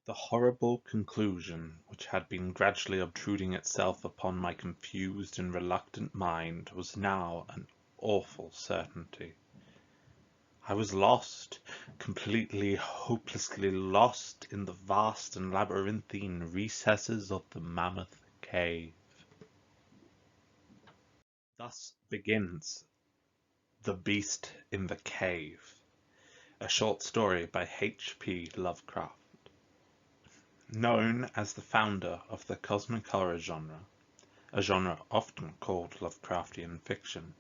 The horrible conclusion which had been gradually obtruding itself upon my confused and reluctant mind was now an awful certainty. I was lost, completely, hopelessly lost in the vast and labyrinthine recesses of the Mammoth Cave. Thus begins The Beast in the Cave, a short story by H.P. Lovecraft. Known as the founder of the cosmic horror genre, a genre often called Lovecraftian fiction,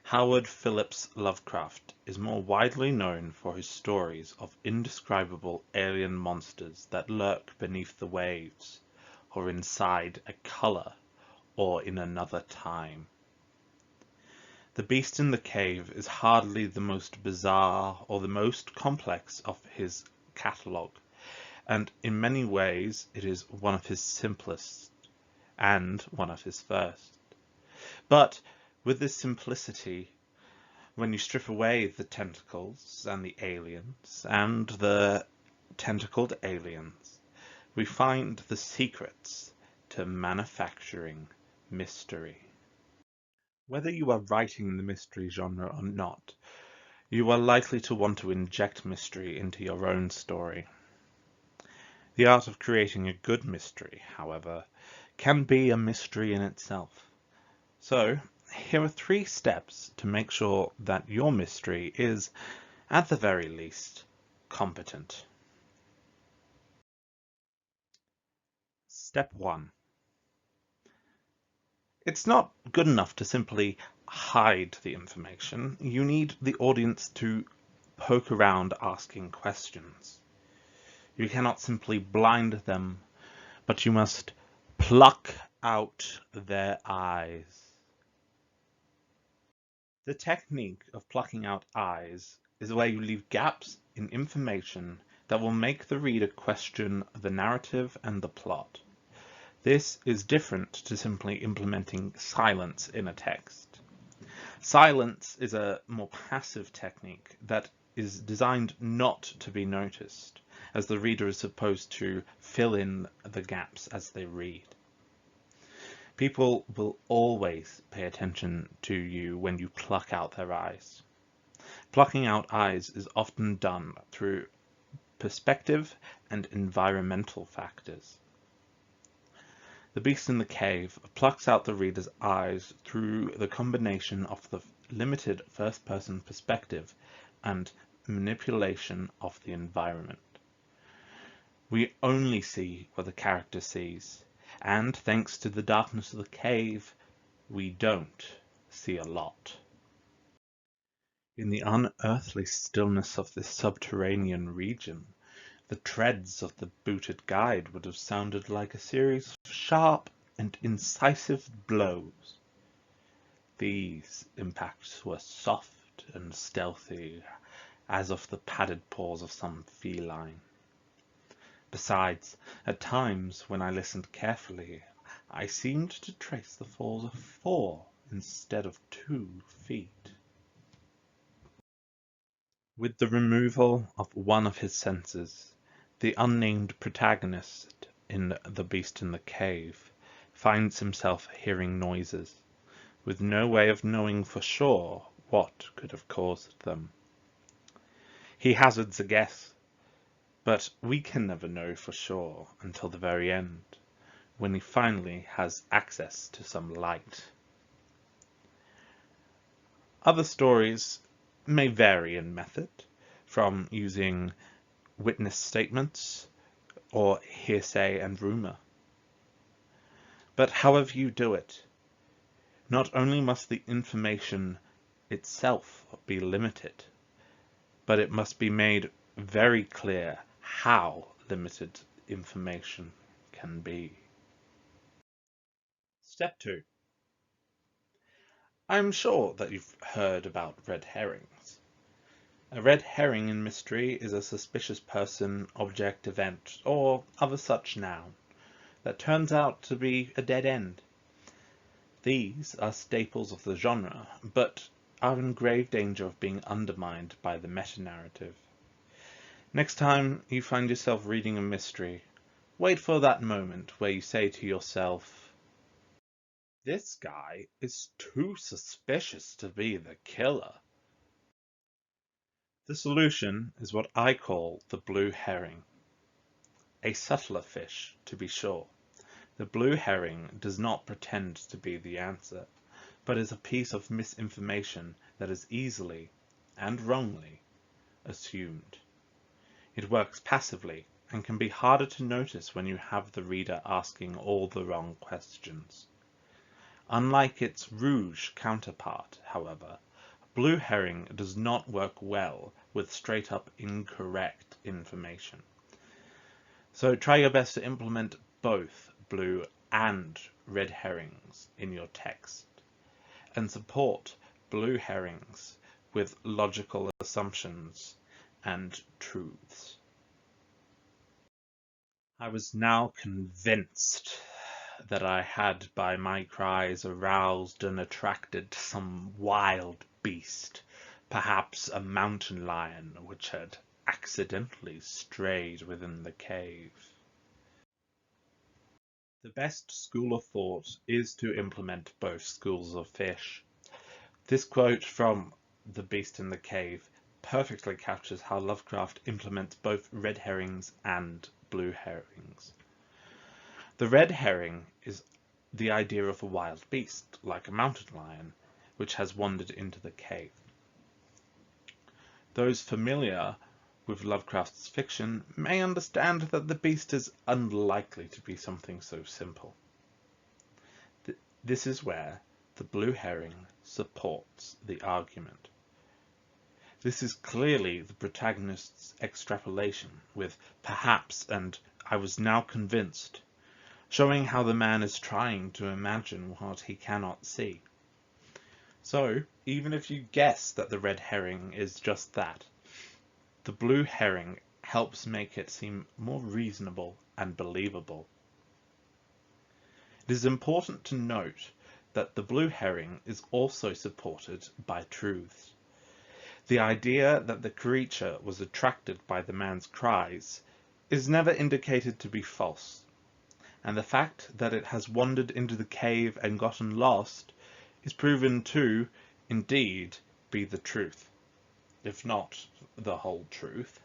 Howard Phillips Lovecraft is more widely known for his stories of indescribable alien monsters that lurk beneath the waves, or inside a color, or in another time. The Beast in the Cave is hardly the most bizarre or the most complex of his catalogue, and in many ways it is one of his simplest, and one of his first. But with this simplicity, when you strip away the tentacles and the aliens, and the tentacled aliens, we find the secrets to manufacturing mystery. Whether you are writing the mystery genre or not, you are likely to want to inject mystery into your own story. The art of creating a good mystery, however, can be a mystery in itself. So, here are 3 steps to make sure that your mystery is, at the very least, competent. Step 1. It's not good enough to simply hide the information. You need the audience to poke around asking questions. You cannot simply blind them, but you must pluck out their eyes. The technique of plucking out eyes is where you leave gaps in information that will make the reader question the narrative and the plot. This is different to simply implementing silence in a text. Silence is a more passive technique that is designed not to be noticed, as the reader is supposed to fill in the gaps as they read. People will always pay attention to you when you pluck out their eyes. Plucking out eyes is often done through perspective and environmental factors. The Beast in the Cave plucks out the reader's eyes through the combination of the limited first-person perspective and manipulation of the environment. We only see what the character sees, and thanks to the darkness of the cave, we don't see a lot. In the unearthly stillness of this subterranean region, the treads of the booted guide would have sounded like a series of sharp and incisive blows. These impacts were soft and stealthy, as of the padded paws of some feline. Besides, at times, when I listened carefully, I seemed to trace the falls of 4 instead of 2 feet. With the removal of one of his senses, the unnamed protagonist in The Beast in the Cave finds himself hearing noises, with no way of knowing for sure what could have caused them. He hazards a guess, but we can never know for sure until the very end, when he finally has access to some light. Other stories may vary in method, from using witness statements or hearsay and rumor. But however you do it, not only must the information itself be limited, but it must be made very clear how limited information can be. Step 2. I'm sure that you've heard about red herrings. A red herring in mystery is a suspicious person, object, event, or other such noun that turns out to be a dead end. These are staples of the genre, but are in grave danger of being undermined by the meta-narrative. Next time you find yourself reading a mystery, wait for that moment where you say to yourself, "This guy is too suspicious to be the killer." The solution is what I call the blue herring. A subtler fish, to be sure. The blue herring does not pretend to be the answer, but is a piece of misinformation that is easily, and wrongly, assumed. It works passively and can be harder to notice when you have the reader asking all the wrong questions. Unlike its rouge counterpart, however, blue herring does not work well with straight-up incorrect information. So try your best to implement both blue and red herrings in your text, and support blue herrings with logical assumptions and truths. I was now convinced that I had by my cries aroused and attracted some wild beast, perhaps a mountain lion which had accidentally strayed within the cave. The best school of thought is to implement both schools of fish. This quote from The Beast in the Cave perfectly captures how Lovecraft implements both red herrings and blue herrings. The red herring is the idea of a wild beast, like a mountain lion, which has wandered into the cave. Those familiar with Lovecraft's fiction may understand that the beast is unlikely to be something so simple. This is where the blue herring supports the argument. This is clearly the protagonist's extrapolation with "perhaps" and "I was now convinced," showing how the man is trying to imagine what he cannot see. So, even if you guess that the red herring is just that, the blue herring helps make it seem more reasonable and believable. It is important to note that the blue herring is also supported by truths. The idea that the creature was attracted by the man's cries is never indicated to be false, and the fact that it has wandered into the cave and gotten lost is proven to, indeed, be the truth, if not the whole truth.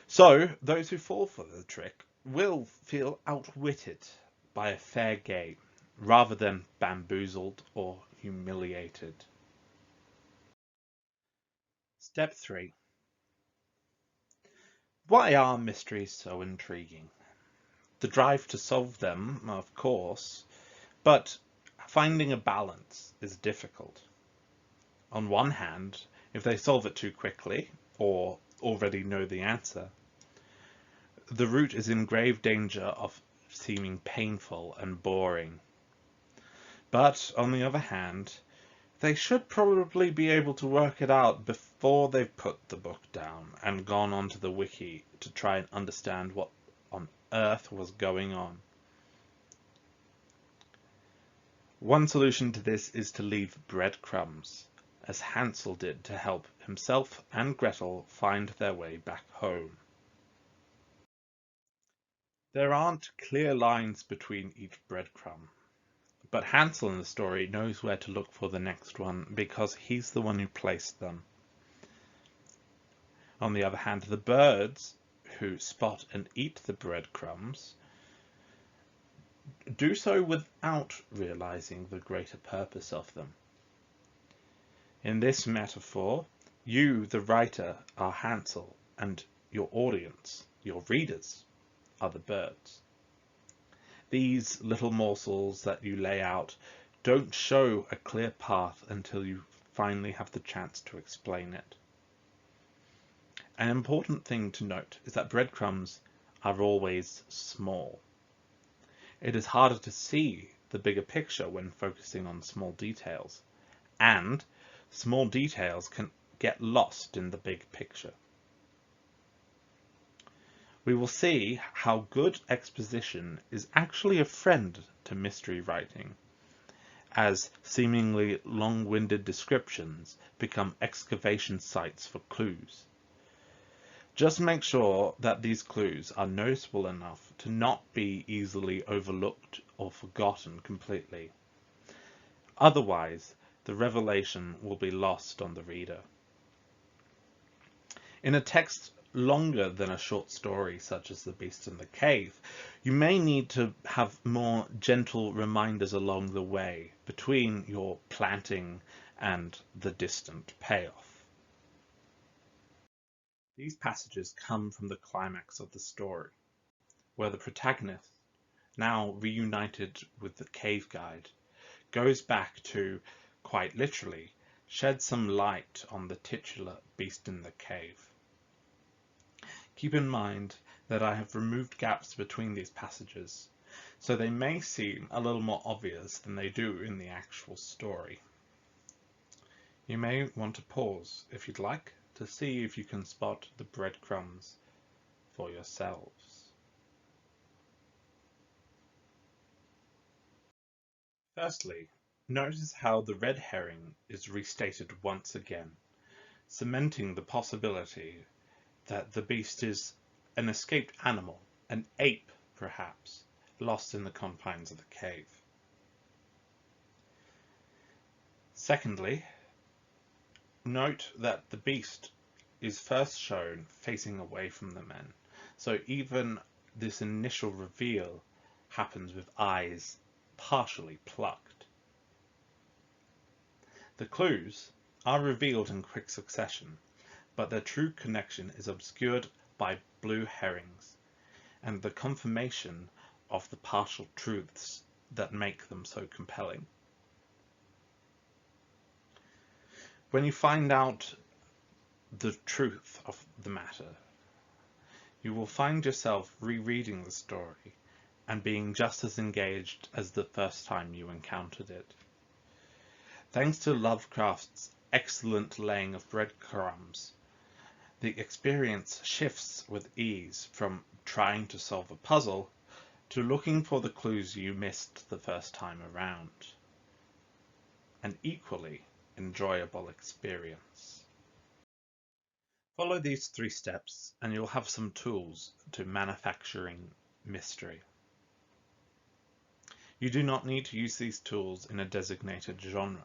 So, those who fall for the trick will feel outwitted by a fair game, rather than bamboozled or humiliated. Step 3. Why are mysteries so intriguing? The drive to solve them, of course, but finding a balance is difficult. On one hand, if they solve it too quickly, or already know the answer, the route is in grave danger of seeming painful and boring. But, on the other hand, they should probably be able to work it out before they've put the book down and gone onto the wiki to try and understand what on earth was going on. One solution to this is to leave breadcrumbs, as Hansel did to help himself and Gretel find their way back home. There aren't clear lines between each breadcrumb, but Hansel in the story knows where to look for the next one because he's the one who placed them. On the other hand, the birds, who spot and eat the breadcrumbs, do so without realizing the greater purpose of them. In this metaphor, you, the writer, are Hansel, and your audience, your readers, are the birds. These little morsels that you lay out don't show a clear path until you finally have the chance to explain it. An important thing to note is that breadcrumbs are always small. It is harder to see the bigger picture when focusing on small details, and small details can get lost in the big picture. We will see how good exposition is actually a friend to mystery writing, as seemingly long-winded descriptions become excavation sites for clues. Just make sure that these clues are noticeable enough to not be easily overlooked or forgotten completely. Otherwise, the revelation will be lost on the reader. In a text longer than a short story, such as The Beast in the Cave, you may need to have more gentle reminders along the way between your planting and the distant payoff. These passages come from the climax of the story, where the protagonist, now reunited with the cave guide, goes back to, quite literally, shed some light on the titular beast in the cave. Keep in mind that I have removed gaps between these passages, so they may seem a little more obvious than they do in the actual story. You may want to pause, if you'd like, to see if you can spot the breadcrumbs for yourselves. Firstly, notice how the red herring is restated once again, cementing the possibility that the beast is an escaped animal, an ape perhaps, lost in the confines of the cave. Secondly, note that the beast is first shown facing away from the men, so even this initial reveal happens with eyes partially plucked. The clues are revealed in quick succession, but their true connection is obscured by blue herrings and the confirmation of the partial truths that make them so compelling. When you find out the truth of the matter, you will find yourself rereading the story and being just as engaged as the first time you encountered it. Thanks to Lovecraft's excellent laying of breadcrumbs, the experience shifts with ease from trying to solve a puzzle to looking for the clues you missed the first time around. An equally enjoyable experience. Follow these 3 steps and you'll have some tools to manufacturing mystery. You do not need to use these tools in a designated genre.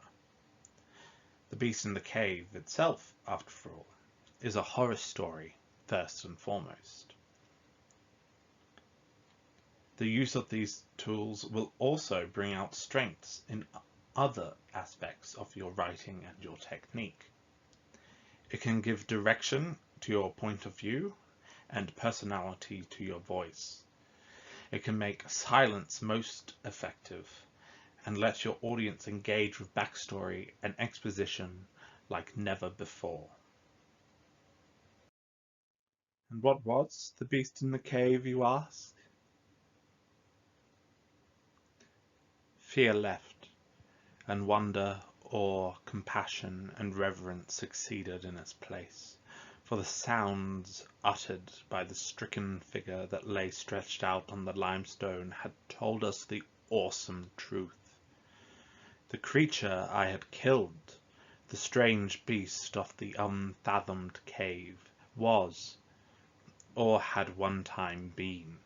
The Beast in the Cave itself, after all, is a horror story first and foremost. The use of these tools will also bring out strengths in other aspects of your writing and your technique. It can give direction to your point of view and personality to your voice. It can make silence most effective and let your audience engage with backstory and exposition like never before. And what was the beast in the cave, you ask? Fear left, and wonder, awe, compassion, and reverence succeeded in its place, for the sounds uttered by the stricken figure that lay stretched out on the limestone had told us the awesome truth. The creature I had killed, the strange beast of the unfathomed cave, was, or had one time been,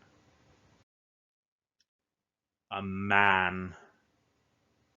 a man.